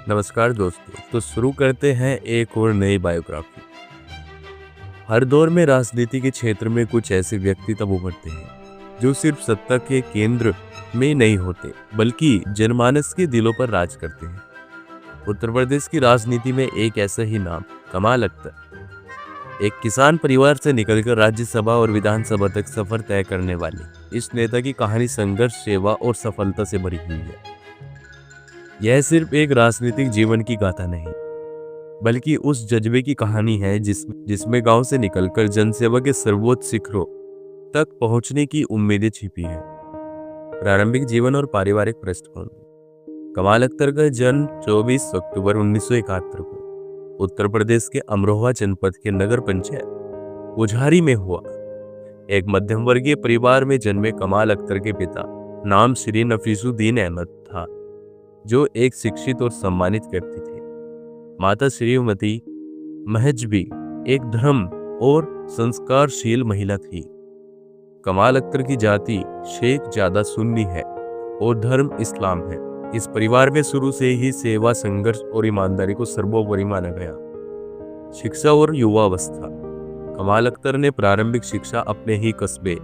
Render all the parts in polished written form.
नमस्कार दोस्तों। तो शुरू करते हैं एक और नई बायोग्राफी। हर दौर में राजनीति के क्षेत्र में कुछ ऐसे व्यक्ति तब उभरते हैं जो सिर्फ सत्ता के केंद्र में नहीं होते बल्कि जनमानस के दिलों पर राज करते हैं। उत्तर प्रदेश की राजनीति में एक ऐसा ही नाम कमाल अख्तर, एक किसान परिवार से निकलकर राज्यसभा और विधानसभा तक सफर तय करने वाले इस नेता की कहानी संघर्ष, सेवा और सफलता से भरी हुई है। यह सिर्फ एक राजनीतिक जीवन की गाथा नहीं बल्कि उस जज्बे की कहानी है जिसमें गांव से निकलकर जनसेवा के सर्वोच्च शिखरों तक पहुंचने की उम्मीदें छिपी हैं। प्रारंभिक जीवन और पारिवारिक पृष्ठभूमि। कमाल अख्तर का जन्म 24 अक्टूबर 1971 को उत्तर प्रदेश के अमरोहा जनपद के नगर पंचायत उझारी में हुआ। एक मध्यम वर्गीय परिवार में जन्मे कमाल अख्तर के पिता नाम श्री नफीसुद्दीन अहमद था, जो एक शिक्षित और सम्मानित व्यक्ति थे। माता श्रीमती महज भी एक धर्म और संस्कारशील महिला थी। कमाल अख्तर की जाति शेख जादा सुन्नी है और धर्म इस्लाम है। इस परिवार में शुरू से ही सेवा, संघर्ष और ईमानदारी को सर्वोपरि माना गया। शिक्षा और युवावस्था। कमाल अख्तर ने प्रारंभिक शिक्षा अपने ही कस्बे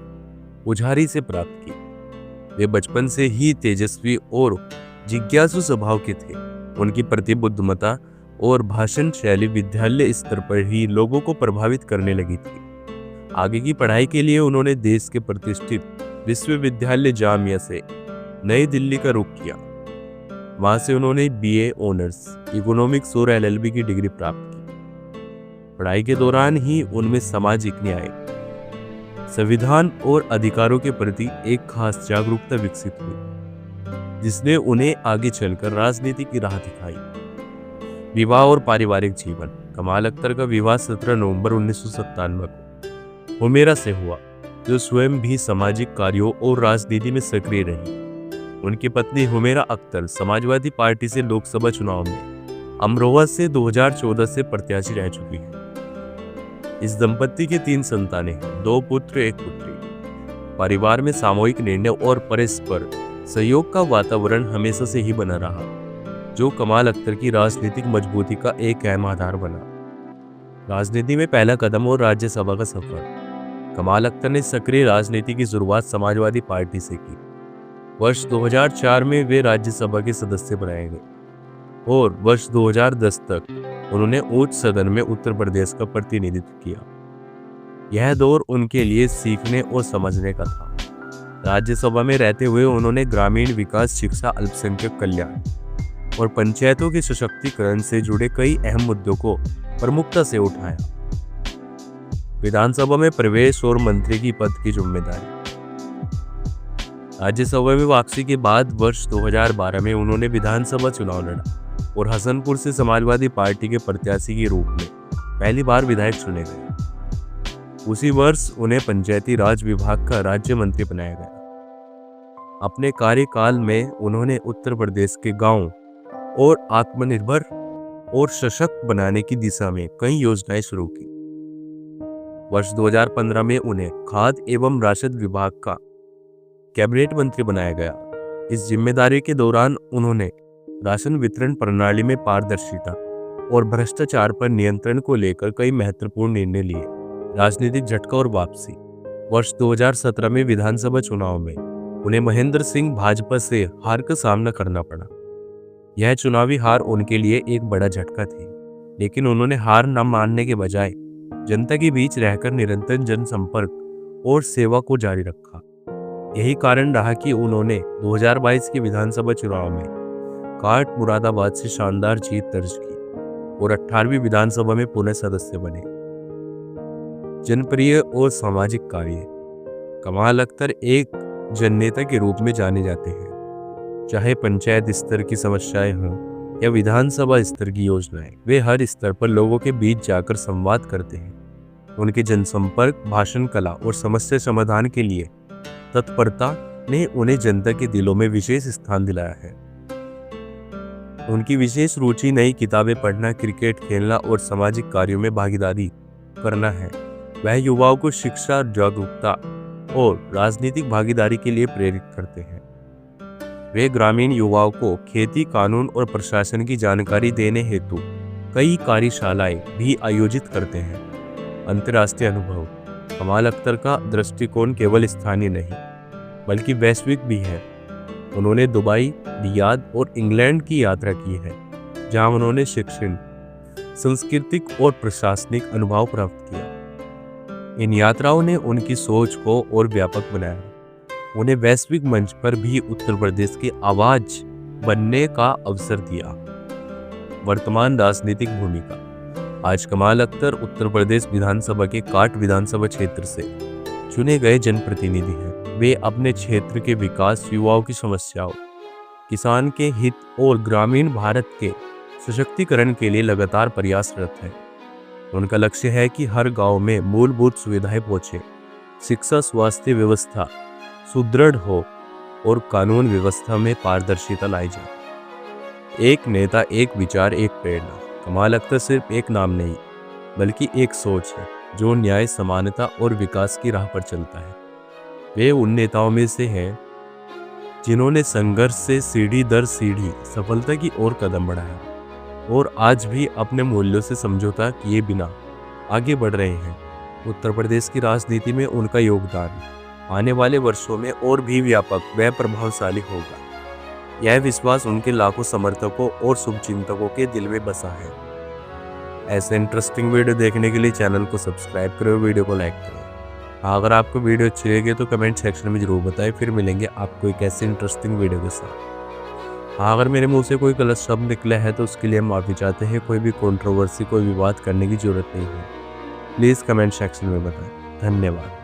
उझारी से प्राप्त की। वे बचपन से ही तेजस्वी और जिज्ञासु स्वभाव के थे। उनकी प्रतिबद्धता और भाषण शैली विद्यालय स्तर पर ही लोगों को प्रभावित करने लगी थी। आगे की पढ़ाई के लिए उन्होंने देश के प्रतिष्ठित विश्वविद्यालय जामिया से नई दिल्ली का रुख किया। वहां से उन्होंने बीए ऑनर्स इकोनॉमिक्स और एलएलबी की डिग्री प्राप्त की। पढ़ाई के दौरान ही उनमें सामाजिक न्याय, संविधान और अधिकारों के प्रति एक खास जागरूकता विकसित हुई, जिसने उन्हें आगे चलकर राजनीति की राह दिखाई। विवाह और पारिवारिक जीवन। कमाल अख्तर का विवाह 17 नवंबर 1997 को हुमेरा से हुआ, जो स्वयं भी सामाजिक कार्यों और राजनीति में सक्रिय रही। उनकी पत्नी हुमेरा अख्तर समाजवादी पार्टी से लोकसभा चुनाव में अमरोहा से 2014 से प्रत्याशी रह चुकी है। इस दंपत्ति के 3 संतानें हैं, 2 पुत्र 1 पुत्री। परिवार में सामूहिक निर्णय और परस्पर सहयोग का वातावरण हमेशा से ही बना रहा, जो कमाल अख्तर की राजनीतिक मजबूती का एक अहम आधार बना। राजनीति में पहला कदम और राज्यसभा का सफर। कमाल अख्तर ने सक्रिय राजनीति की शुरुआत समाजवादी पार्टी से की। वर्ष 2004 में वे राज्यसभा के सदस्य बनाए गए और वर्ष 2010 तक उन्होंने उच्च सदन में उत्तर प्रदेश का प्रतिनिधित्व किया। यह दौर उनके लिए सीखने और समझने का था। राज्यसभा में रहते हुए उन्होंने ग्रामीण विकास, शिक्षा, अल्पसंख्यक कल्याण और पंचायतों के सशक्तिकरण से जुड़े कई अहम मुद्दों को प्रमुखता से उठाया। विधानसभा में प्रवेश और मंत्री की पद की जिम्मेदारी। राज्यसभा में वापसी के बाद वर्ष 2012 में उन्होंने विधानसभा चुनाव लड़ा और हसनपुर से समाजवादी पार्टी के प्रत्याशी के रूप में पहली बार विधायक चुने गए। उसी वर्ष उन्हें पंचायती राज विभाग का राज्य मंत्री बनाया गया। अपने कार्यकाल में उन्होंने उत्तर प्रदेश के गांव और आत्मनिर्भर और सशक्त बनाने की दिशा में कई योजनाएं शुरू की। वर्ष 2015 में उन्हें खाद्य एवं राशन विभाग का कैबिनेट मंत्री बनाया गया। इस जिम्मेदारी के दौरान उन्होंने राशन वितरण प्रणाली में पारदर्शिता और भ्रष्टाचार पर नियंत्रण को लेकर कई महत्वपूर्ण निर्णय लिए। राजनीतिक झटका और वापसी। वर्ष 2017 में विधानसभा चुनाव में उन्हें महेंद्र सिंह भाजपा से हार का सामना करना पड़ा। यह चुनावी हार उनके लिए एक बड़ा झटका थी, लेकिन उन्होंने हार न मानने के बजाय जनता के बीच रहकर निरंतर जनसंपर्क और सेवा को जारी रखा। यही कारण रहा कि उन्होंने 2022 के विधानसभा चुनाव में काट मुरादाबाद से शानदार जीत दर्ज की और 18वीं विधानसभा में पुनः सदस्य बने। जनप्रिय और सामाजिक कार्य। कमाल अख्तर एक जननेता के रूप में जाने जाते हैं। चाहे पंचायत स्तर की समस्याएं हों या विधानसभा स्तर की योजनाएं, वे हर स्तर पर लोगों के बीच जाकर संवाद करते हैं। उनके जनसंपर्क, भाषण कला और समस्या समाधान के लिए तत्परता ने उन्हें जनता के दिलों में विशेष स्थान दिलाया है। उनकी विशेष रुचि नई किताबें पढ़ना, क्रिकेट खेलना और सामाजिक कार्यों में भागीदारी करना है। वह युवाओं को शिक्षा, जागरूकता और राजनीतिक भागीदारी के लिए प्रेरित करते हैं। वे ग्रामीण युवाओं को खेती, कानून और प्रशासन की जानकारी देने हेतु कई कार्यशालाएं भी आयोजित करते हैं। अंतर्राष्ट्रीय अनुभव। कमाल अख्तर का दृष्टिकोण केवल स्थानीय नहीं बल्कि वैश्विक भी है। उन्होंने दुबई, रियाद और इंग्लैंड की यात्रा की है, जहां उन्होंने शिक्षण, सांस्कृतिक और प्रशासनिक अनुभव प्राप्त किया। इन यात्राओं ने उनकी सोच को और व्यापक बनाया, उन्हें वैश्विक मंच पर भी उत्तर प्रदेश की आवाज बनने का अवसर दिया। वर्तमान राजनीतिक भूमिका। आज कमाल अख्तर उत्तर प्रदेश विधानसभा के काट विधानसभा क्षेत्र से चुने गए जनप्रतिनिधि हैं। वे अपने क्षेत्र के विकास, युवाओं की समस्याओं, किसान के हित और ग्रामीण भारत के सशक्तिकरण के लिए लगातार प्रयासरत हैं। उनका लक्ष्य है कि हर गांव में मूलभूत सुविधाएं पहुंचे, शिक्षा, स्वास्थ्य व्यवस्था सुदृढ़ हो और कानून व्यवस्था में पारदर्शिता लाई जाए। एक नेता, एक विचार, एक प्रेरणा। कमाल अख्तर सिर्फ एक नाम नहीं बल्कि एक सोच है जो न्याय, समानता और विकास की राह पर चलता है। वे उन नेताओं में से हैं जिन्होंने संघर्ष से सीढ़ी दर सीढ़ी सफलता की ओर कदम बढ़ाया और आज भी अपने मूल्यों से समझौता किए बिना आगे बढ़ रहे हैं। उत्तर प्रदेश की राजनीति में उनका योगदान आने वाले वर्षों में और भी व्यापक व प्रभावशाली होगा। यह विश्वास उनके लाखों समर्थकों और शुभचिंतकों के दिल में बसा है। ऐसे इंटरेस्टिंग वीडियो देखने के लिए चैनल को सब्सक्राइब करो, वीडियो को लाइक करो। अगर आपको वीडियो अच्छी लगे तो कमेंट सेक्शन में जरूर बताएं। फिर मिलेंगे आपको एक ऐसे इंटरेस्टिंग वीडियो के साथ। अगर मेरे मुंह से कोई गलत शब्द निकला है तो उसके लिए हम माफ़ी चाहते हैं। कोई भी कंट्रोवर्सी, कोई विवाद करने की जरूरत नहीं है। प्लीज़ कमेंट सेक्शन में बताएं। धन्यवाद।